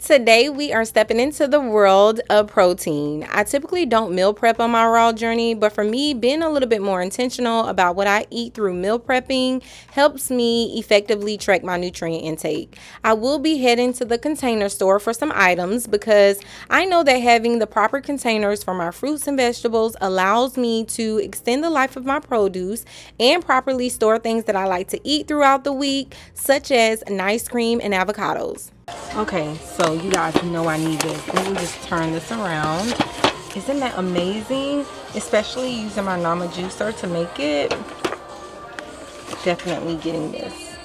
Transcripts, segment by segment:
Today we are stepping into the world of protein. I typically don't meal prep on my raw journey, but for me, being a little bit more intentional about what I eat through meal prepping helps me effectively track my nutrient intake. I will be heading to the container store for some items because I know that having the proper containers for my fruits and vegetables allows me to extend the life of my produce and properly store things that I like to eat throughout the week, such as ice cream and avocados. Okay, so you guys know I need this. Let me just turn this around. Isn't that amazing? Especially using my Nama juicer to make it. Definitely getting this.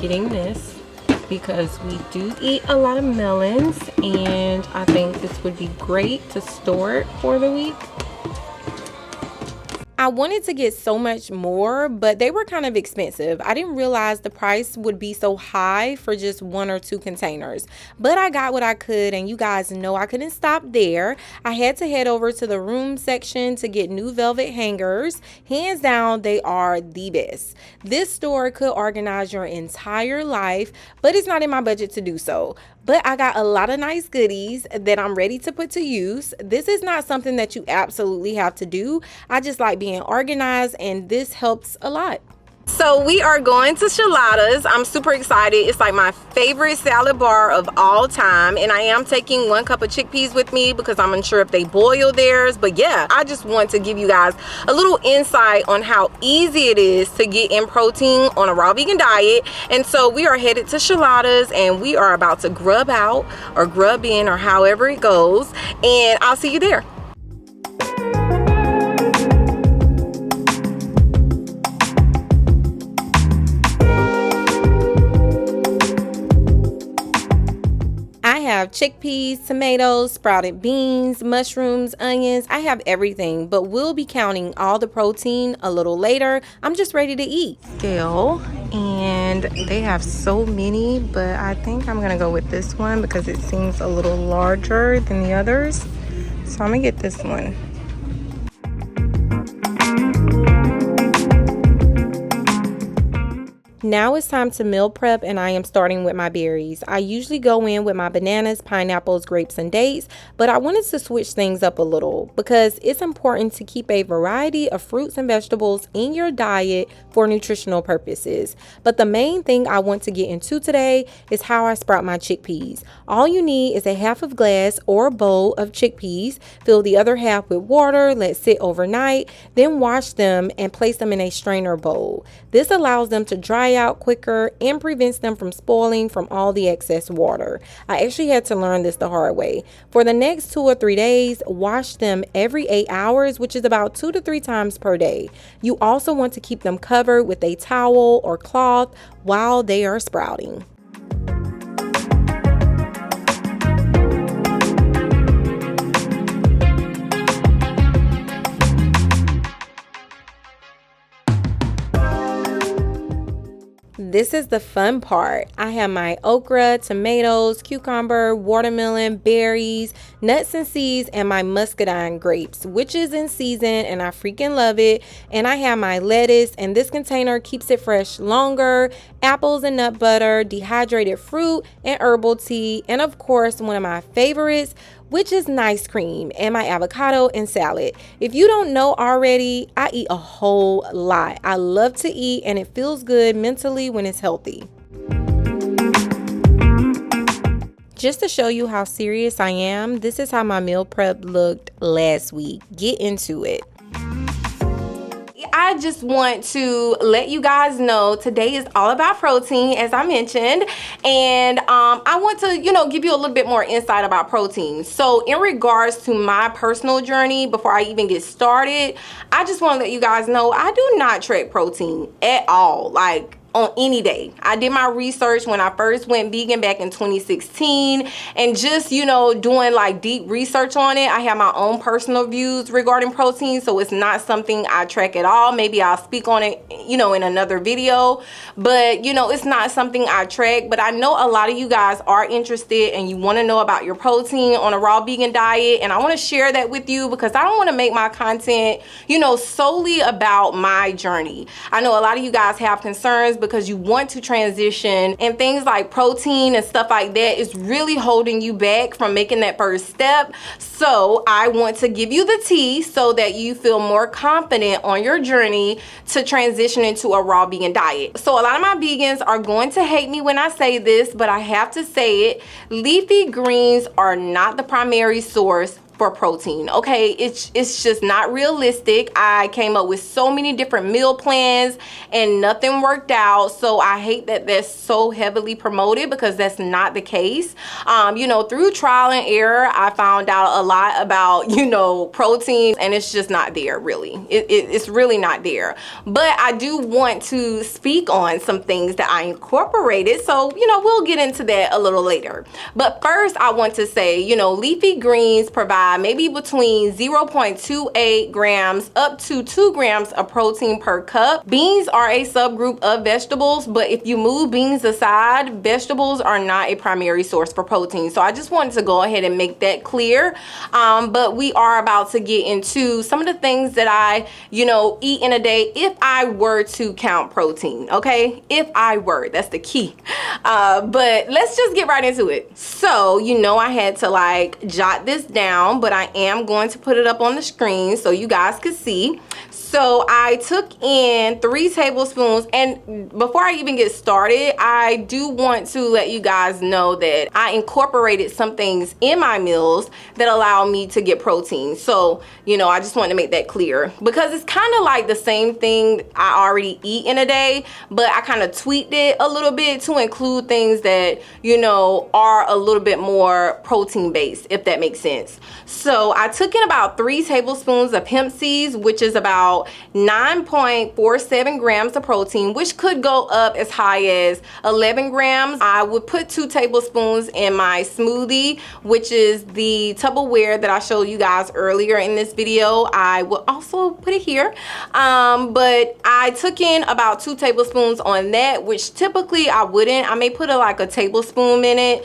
Getting this because we do eat a lot of melons, and I think this would be great to store it for the week. I wanted to get so much more, but they were kind of expensive. I didn't realize the price would be so high for just 1 or 2 containers, but I got what I could, and you guys know I couldn't stop there. I had to head over to the room section to get new velvet hangers. Hands down, they are the best. This store could organize your entire life, but it's not in my budget to do so. But I got a lot of nice goodies that I'm ready to put to use. This is not something that you absolutely have to do. I just like being organized, and this helps a lot. So we are going to Shalada's. I'm super excited. It's like my favorite salad bar of all time, and I am taking 1 cup of chickpeas with me because I'm unsure if they boil theirs. But yeah, I just want to give you guys a little insight on how easy it is to get in protein on a raw vegan diet. And so we are headed to Shalada's, and we are about to grub out or grub in or however it goes, and I'll see you there. I have chickpeas, tomatoes, sprouted beans, mushrooms, onions. I have everything, but we'll be counting all the protein a little later. I'm just ready to eat. Scale, and they have so many, but I think I'm gonna go with this one because it seems a little larger than the others. So I'm gonna get this one. Now it's time to meal prep, and I am starting with my berries. I usually go in with my bananas, pineapples, grapes, and dates, but I wanted to switch things up a little because it's important to keep a variety of fruits and vegetables in your diet for nutritional purposes. But the main thing I want to get into today is how I sprout my chickpeas. All you need is a half of glass or bowl of chickpeas. Fill the other half with water, let sit overnight, then wash them and place them in a strainer bowl. This allows them to dry out quicker and prevents them from spoiling from all the excess water. I actually had to learn this the hard way. For the next 2 or 3 days, wash them every 8 hours, which is about 2 to 3 times per day. You also want to keep them covered with a towel or cloth while they are sprouting. This is the fun part. I have my okra, tomatoes, cucumber, watermelon, berries, nuts and seeds, and my muscadine grapes, which is in season, and I freaking love it. And I have my lettuce, and this container keeps it fresh longer, apples and nut butter, dehydrated fruit, and herbal tea, and of course, one of my favorites, which is ice cream, and my avocado and salad. If you don't know already, I eat a whole lot. I love to eat, and it feels good mentally when it's healthy. Just to show you how serious I am, this is how my meal prep looked last week. Get into it. I just want to let you guys know today is all about protein, as I mentioned, and I want to, give you a little bit more insight about protein. So in regards to my personal journey, before I even get started, I just want to let you guys know I do not track protein at all. Like, on any day. I did my research when I first went vegan back in 2016, and just, you know, doing like deep research on it. I have my own personal views regarding protein, so it's not something I track at all. Maybe I'll speak on it, you know, in another video, but you know, it's not something I track. But I know a lot of you guys are interested and you want to know about your protein on a raw vegan diet, and I want to share that with you because I don't want to make my content, you know, solely about my journey. I know a lot of you guys have concerns because you want to transition, and things like protein and stuff like that is really holding you back from making that first step. So I want to give you the tea so that you feel more confident on your journey to transition into a raw vegan diet. So a lot of my vegans are going to hate me when I say this, but I have to say it. Leafy greens are not the primary source for protein, okay? It's just not realistic. I came up with so many different meal plans and nothing worked out. So I hate that that's so heavily promoted because that's not the case. You know, through trial and error, I found out a lot about, you know, protein, and it's just not there really. It's really not there. But I do want to speak on some things that I incorporated. So, you know, we'll get into that a little later. But first, I want to say, you know, leafy greens provide maybe between 0.28 grams up to 2 grams of protein per cup. Beans are a subgroup of vegetables, but if you move beans aside, vegetables are not a primary source for protein. So I just wanted to go ahead and make that clear. But we are about to get into some of the things that I, you know, eat in a day if I were to count protein, okay? If I were, that's the key. But let's just get right into it. So, you know, I had to like jot this down, but I am going to put it up on the screen so you guys can see. So I took in 3 tablespoons, and before I even get started, I do want to let you guys know that I incorporated some things in my meals that allow me to get protein. So, you know, I just want to make that clear because it's kind of like the same thing I already eat in a day, but I kind of tweaked it a little bit to include things that, you know, are a little bit more protein based, if that makes sense. So I took in about 3 tablespoons of hemp seeds, which is about 9.47 grams of protein, which could go up as high as 11 grams. I would put 2 tablespoons in my smoothie, which is the Tupperware that I showed you guys earlier in this video. I will also put it here. But I took in about 2 tablespoons on that, which typically I wouldn't. I may put like a tablespoon in it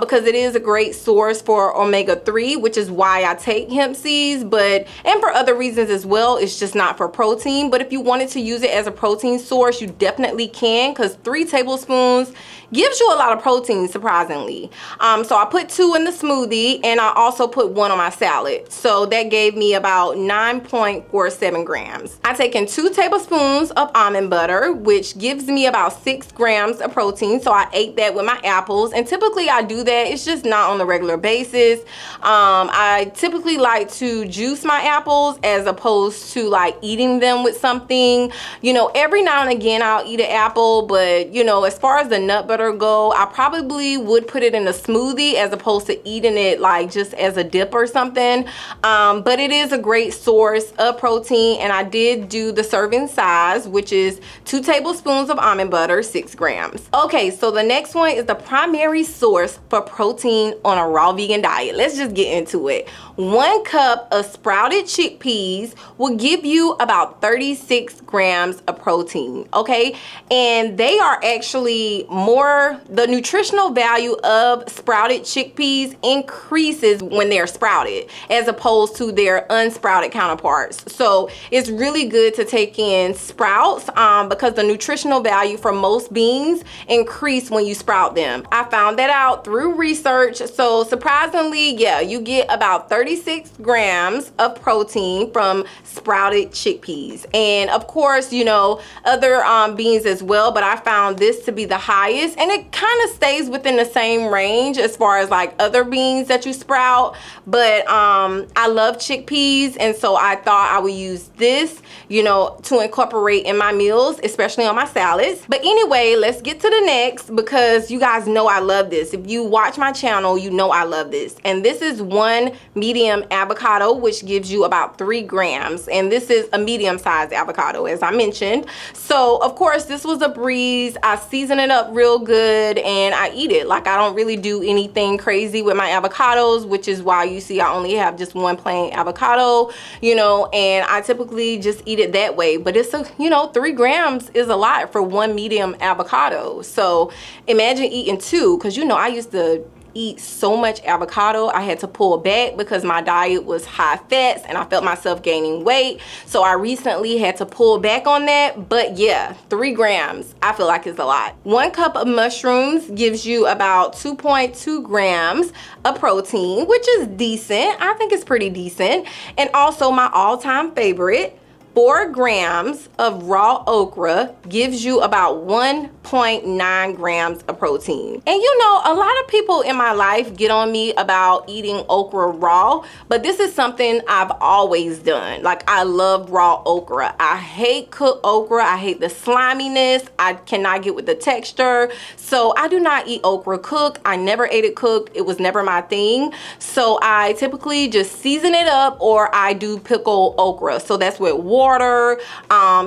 because it is a great source for omega-3, which is why I take hemp seeds, and for other reasons as well. It's just not for protein. But if you wanted to use it as a protein source, you definitely can, because 3 tablespoons gives you a lot of protein, surprisingly. So I put 2 in the smoothie, and I also put 1 on my salad. So that gave me about 9.47 grams. I taken 2 tablespoons of almond butter, which gives me about 6 grams of protein. So I ate that with my apples, and typically I do that. It's just not on a regular basis. I typically like to juice my apples as opposed to like eating them with something. You know, every now and again I'll eat an apple, but you know, as far as the nut butter go, I probably would put it in a smoothie as opposed to eating it like just as a dip or something. But it is a great source of protein, and I did do the serving size, which is 2 tablespoons of almond butter, 6 grams. Okay, so the next one is the primary source for protein on a raw vegan diet. Let's just get into it. 1 cup of sprouted chickpeas will give you about 36 grams of protein, okay? And they are actually the nutritional value of sprouted chickpeas increases when they're sprouted as opposed to their unsprouted counterparts. So it's really good to take in sprouts because the nutritional value for most beans increase when you sprout them. I found that out through research. So surprisingly, yeah, you get about 36 grams of protein from sprouted chickpeas. And of course, you know, other beans as well, but I found this to be the highest, and it kind of stays within the same range as far as like other beans that you sprout. But I love chickpeas, and so I thought I would use this, you know, to incorporate in my meals, especially on my salads. But anyway, let's get to the next, because you guys know I love this. If you watch my channel, you know I love this. And this is 1 medium avocado, which gives you about 3 grams. And this is just a medium-sized avocado, as I mentioned. So of course this was a breeze. I season it up real good and I eat it. Like, I don't really do anything crazy with my avocados, which is why you see I only have just one plain avocado, you know, and I typically just eat it that way. But it's a, you know, 3 grams is a lot for one medium avocado. So imagine eating 2, because you know I used to eat so much avocado. I had to pull back because my diet was high fats and I felt myself gaining weight. So I recently had to pull back on that. But yeah, 3 grams, I feel like is a lot. 1 cup of mushrooms gives you about 2.2 grams of protein, which is decent. I think it's pretty decent. And also my all-time favorite, 4 grams of raw okra gives you about 1.9 grams of protein. And you know, a lot of people in my life get on me about eating okra raw, but this is something I've always done. Like, I love raw okra. I hate cooked okra. I hate the sliminess. I cannot get with the texture. So I do not eat okra cooked. I never ate it cooked. It was never my thing. So I typically just season it up, or I do pickle okra. So that's with water,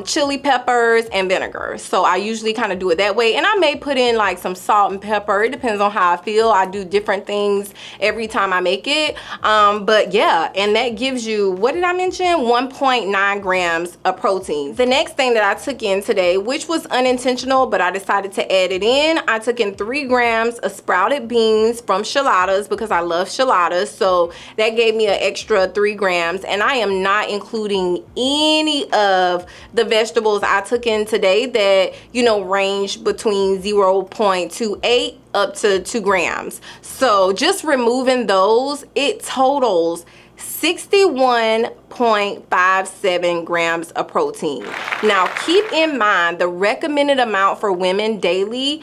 chili peppers, and vinegar. So I usually kind of do it that way. And I may put in like some salt and pepper. It depends on how I feel. I do different things every time I make it. But yeah, and that gives you, what did I mention? 1.9 grams of protein. The next thing that I took in today, which was unintentional, but I decided to add it in, I took in 3 grams of sprouted beans from Shallotta's because I love Shallotta's. So that gave me an extra 3 grams. And I am not including any of the vegetables I took in today that, you know, range between 0.28 up to 2 grams. So just removing those, it totals 61.57 grams of protein. Now keep in mind the recommended amount for women daily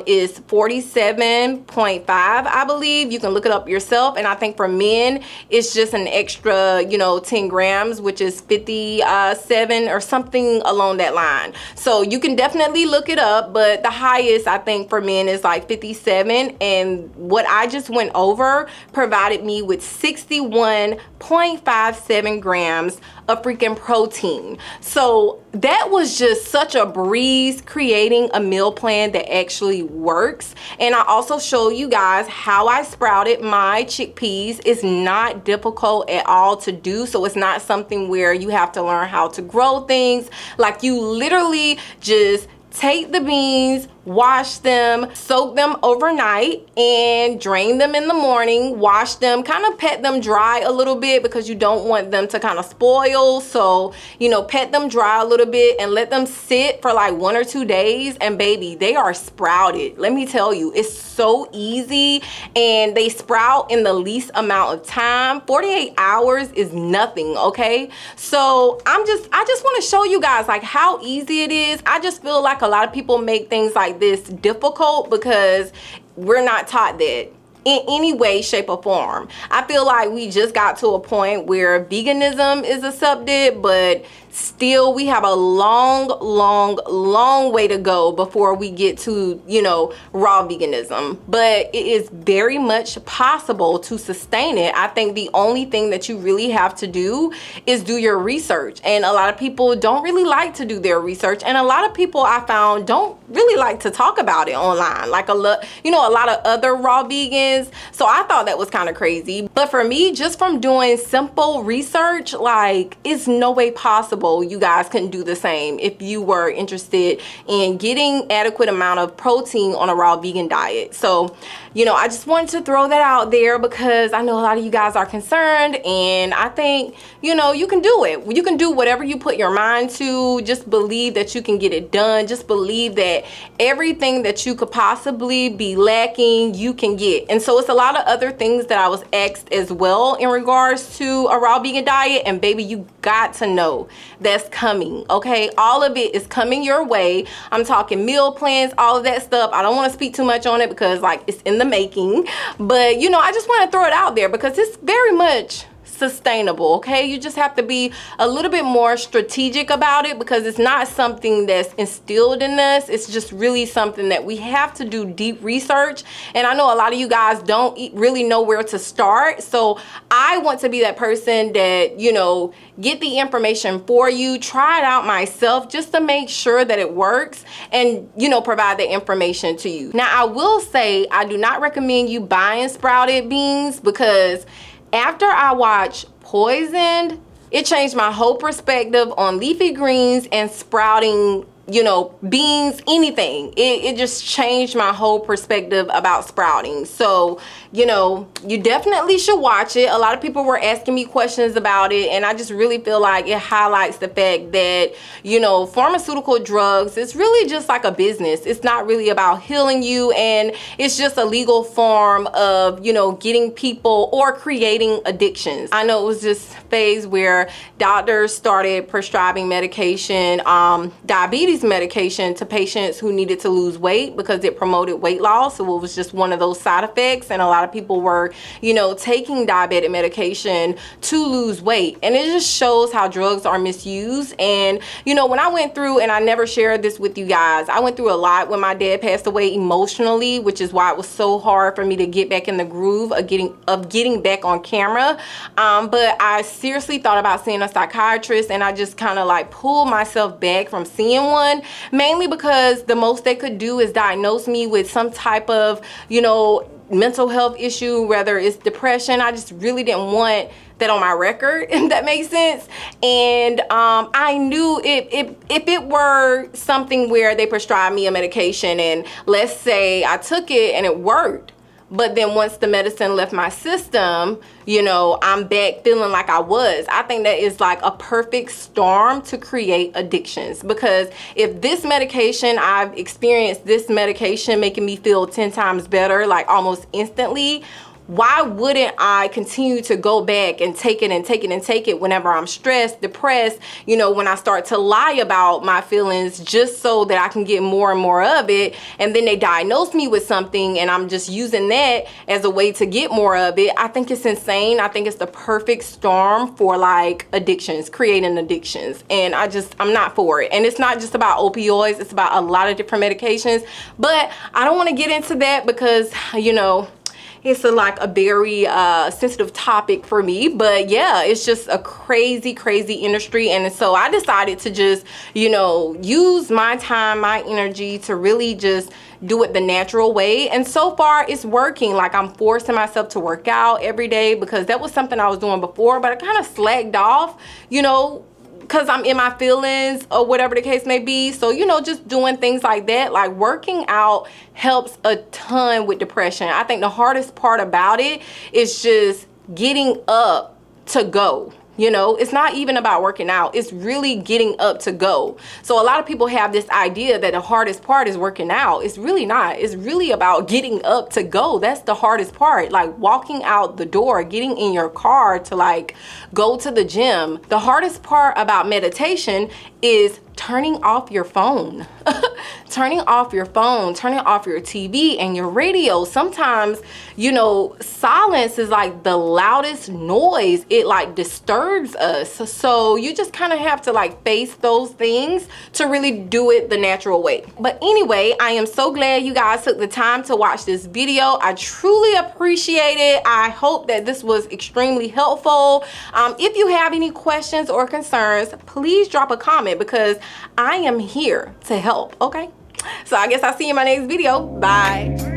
is 47.5, I believe. You can look it up yourself. And I think for men it's just an extra, you know, 10 grams, which is 57 or something along that line. So you can definitely look it up, but the highest I think for men is like 57, and what I just went over provided me with 61.57 grams of freaking protein. So that was just such a breeze, creating a meal plan that actually works. And I also show you guys how I sprouted my chickpeas. It's not difficult at all to do. So it's not something where you have to learn how to grow things. Like, you literally just take the beans, wash them, soak them overnight, and drain them in the morning. Wash them, kind of pet them dry a little bit because you don't want them to kind of spoil. So, you know, pet them dry a little bit and let them sit for like 1 or 2 days, and baby, they are sprouted. Let me tell you, it's so easy, and they sprout in the least amount of time. 48 hours is nothing, okay? So I just want to show you guys like how easy it is. I just feel like a lot of people make things like this difficult because we're not taught that in any way, shape, or form. I feel like we just got to a point where veganism is accepted, but still we have a long way to go before we get to, you know, raw veganism. But it is very much possible to sustain it. I think the only thing that you really have to do is do your research, and a lot of people don't really like to do their research, and a lot of people I found don't really like to talk about it online, like a lot of other raw vegans. So I thought that was kind of crazy. But for me, just from doing simple research, like, it's no way possible you guys couldn't do the same if you were interested in getting adequate amount of protein on a raw vegan diet. So, you know, I just wanted to throw that out there because I know a lot of you guys are concerned, and I think, you know, you can do it. You can do whatever you put your mind to. Just believe that you can get it done. Just believe that everything that you could possibly be lacking, you can get. And so it's a lot of other things that I was asked as well in regards to a raw vegan diet, and baby, you got to know that's coming, okay? All of it is coming your way. I'm talking meal plans, all of that stuff. I don't want to speak too much on it because, like, it's in the making, but you know, I just want to throw it out there because it's very much sustainable, okay? You just have to be a little bit more strategic about it, because it's not something that's instilled in us. It's just really something that we have to do deep research. And I know a lot of you guys don't really know where to start. So I want to be that person that, you know, get the information for you, try it out myself just to make sure that it works, and, you know, provide the information to you. Now, I will say I do not recommend you buying sprouted beans, because after I watched Poisoned, it changed my whole perspective on leafy greens and sprouting, you know, beans, anything. It just changed my whole perspective about sprouting. So, you know, you definitely should watch it. A lot of people were asking me questions about it, and I just really feel like it highlights the fact that, you know, pharmaceutical drugs, it's really just like a business. It's not really about healing you, and it's just a legal form of, you know, getting people or creating addictions. I know it was this phase where doctors started prescribing medication, diabetes medication, to patients who needed to lose weight because it promoted weight loss. So it was just one of those side effects, and a lot of people were, you know, taking diabetic medication to lose weight. And it just shows how drugs are misused. And, you know, when I went through, and I never shared this with you guys, I went through a lot when my dad passed away emotionally, which is why it was so hard for me to get back in the groove of getting back on camera. But I seriously thought about seeing a psychiatrist, and I just kind of like pulled myself back from seeing one, mainly because the most they could do is diagnose me with some type of, you know, mental health issue, whether it's depression. I just really didn't want that on my record, if that makes sense. And I knew if it were something where they prescribed me a medication, and let's say I took it and it worked, but then once the medicine left my system, you know, I'm back feeling like I was. I think that is like a perfect storm to create addictions, because if this medication, I've experienced this medication making me feel 10 times better, like almost instantly, why wouldn't I continue to go back and take it and take it and take it whenever I'm stressed, depressed, you know, when I start to lie about my feelings just so that I can get more and more of it, and then they diagnose me with something and I'm just using that as a way to get more of it. I think it's insane. I think it's the perfect storm for like addictions, creating addictions, and I'm not for it. And it's not just about opioids, it's about a lot of different medications, but I don't want to get into that because, you know, it's like a very sensitive topic for me. But yeah, it's just a crazy industry. And so I decided to just, you know, use my time, my energy to really just do it the natural way. And so far it's working. Like, I'm forcing myself to work out every day, because that was something I was doing before, but I kind of slacked off, you know, because I'm in my feelings or whatever the case may be. So, you know, just doing things like that, like working out, helps a ton with depression. I think the hardest part about it is just getting up to go. You know, it's not even about working out. It's really getting up to go. So a lot of people have this idea that the hardest part is working out. It's really not. It's really about getting up to go. That's the hardest part. Like walking out the door, getting in your car to like go to the gym. The hardest part about meditation is turning off your phone. Turning off your phone, turning off your TV and your radio. Sometimes, you know, silence is like the loudest noise. It like disturbs us. So you just kind of have to like face those things to really do it the natural way. But anyway, I am so glad you guys took the time to watch this video. I truly appreciate it. I hope that this was extremely helpful. If you have any questions or concerns, please drop a comment, because I am here to help, okay? So I guess I'll see you in my next video. Bye.